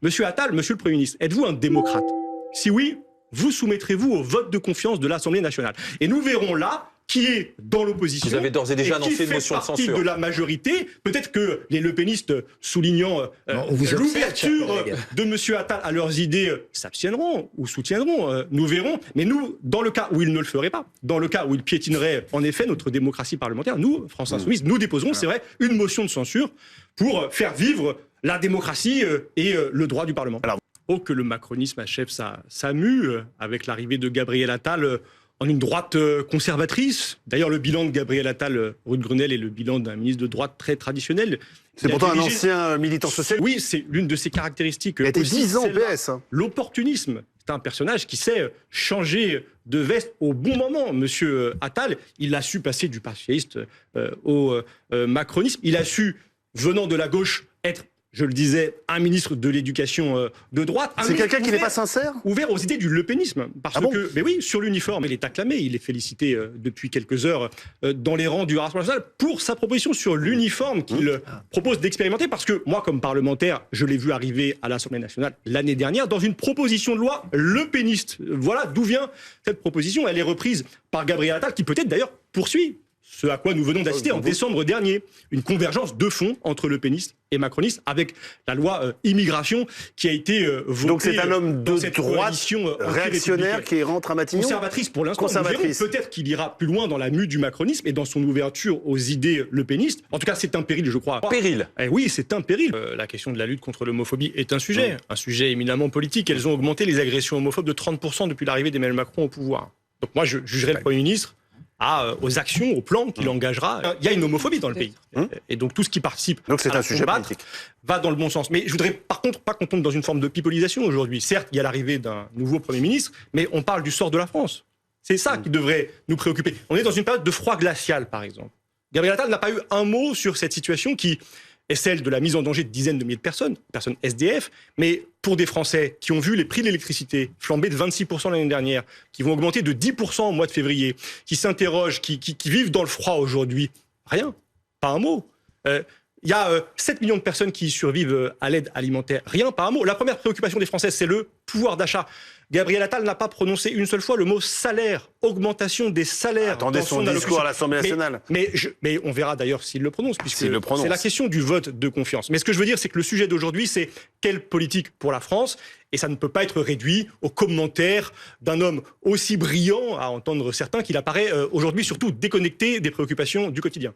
Monsieur Attal, monsieur le Premier ministre, êtes-vous un démocrate? Si oui, vous soumettrez-vous au vote de confiance de l'Assemblée nationale. Et nous verrons là qui est dans l'opposition. Vous avez d'ores et déjà annoncé une motion de censure. De la majorité. Peut-être que les lepénistes, soulignant l'ouverture de M. Attal à leurs idées, s'abstiendront ou soutiendront. Nous verrons. Mais nous, dans le cas où il ne le ferait pas, dans le cas où il piétinerait en effet notre démocratie parlementaire, nous, France Insoumise, nous déposerons, c'est vrai, une motion de censure pour faire vivre la démocratie et le droit du Parlement. Alors, que le macronisme achève sa mue avec l'arrivée de Gabriel Attal en une droite conservatrice. D'ailleurs, le bilan de Gabriel Attal, rue de Grenelle, est le bilan d'un ministre de droite très traditionnel. C'est pourtant un ancien militant social. Oui, c'est l'une de ses caractéristiques. Il a été 10 ans au PS. L'opportunisme. C'est un personnage qui sait changer de veste au bon moment. Monsieur Attal, il a su passer du passéiste au macronisme. Il a su, venant de la gauche, être, je le disais, un ministre de l'éducation de droite. C'est quelqu'un qui n'est pas sincère? Ouvert aux idées du lepénisme. Parce que, mais oui, sur l'uniforme, il est acclamé, il est félicité depuis quelques heures dans les rangs du Rassemblement national pour sa proposition sur l'uniforme qu'il propose d'expérimenter. Parce que moi, comme parlementaire, je l'ai vu arriver à l'Assemblée nationale l'année dernière dans une proposition de loi lepéniste. Voilà d'où vient cette proposition. Elle est reprise par Gabriel Attal, qui peut-être d'ailleurs poursuit ce à quoi nous venons d'assister en décembre dernier. Une convergence de fond entre le péniste et macroniste avec la loi immigration qui a été votée. Donc c'est un homme de droite réactionnaire qui rentre à Matignon. Conservatrice pour l'instant. Peut-être qu'il ira plus loin dans la mue du macronisme et dans son ouverture aux idées lepénistes. En tout cas, c'est un péril, je crois. Péril. Oui, c'est un péril. La question de la lutte contre l'homophobie est un sujet éminemment politique. Elles ont augmenté les agressions homophobes de 30% depuis l'arrivée d'Emmanuel Macron au pouvoir. Donc moi, je jugerai le Premier ministre aux actions, aux plans qu'il engagera. Il y a une homophobie dans le pays. Et donc tout ce qui participe à combattre va dans le bon sens. Mais je voudrais par contre pas qu'on tombe dans une forme de pipolisation aujourd'hui. Certes, il y a l'arrivée d'un nouveau Premier ministre, mais on parle du sort de la France. C'est ça qui devrait nous préoccuper. On est dans une période de froid glacial, par exemple. Gabriel Attal n'a pas eu un mot sur cette situation qui est celle de la mise en danger de dizaines de milliers de personnes SDF, mais pour des Français qui ont vu les prix de l'électricité flamber de 26% l'année dernière, qui vont augmenter de 10% au mois de février, qui s'interrogent, qui vivent dans le froid aujourd'hui, rien, pas un mot. Il y a 7 millions de personnes qui survivent à l'aide alimentaire, rien, pas un mot. La première préoccupation des Français, c'est le pouvoir d'achat. Gabriel Attal n'a pas prononcé une seule fois le mot salaire, augmentation des salaires. Attendez son discours à l'Assemblée nationale. Mais on verra d'ailleurs s'il le prononce, puisque c'est la question du vote de confiance. Mais ce que je veux dire, c'est que le sujet d'aujourd'hui, c'est quelle politique pour la France, et ça ne peut pas être réduit aux commentaires d'un homme aussi brillant, à entendre certains, qu'il apparaît aujourd'hui surtout déconnecté des préoccupations du quotidien.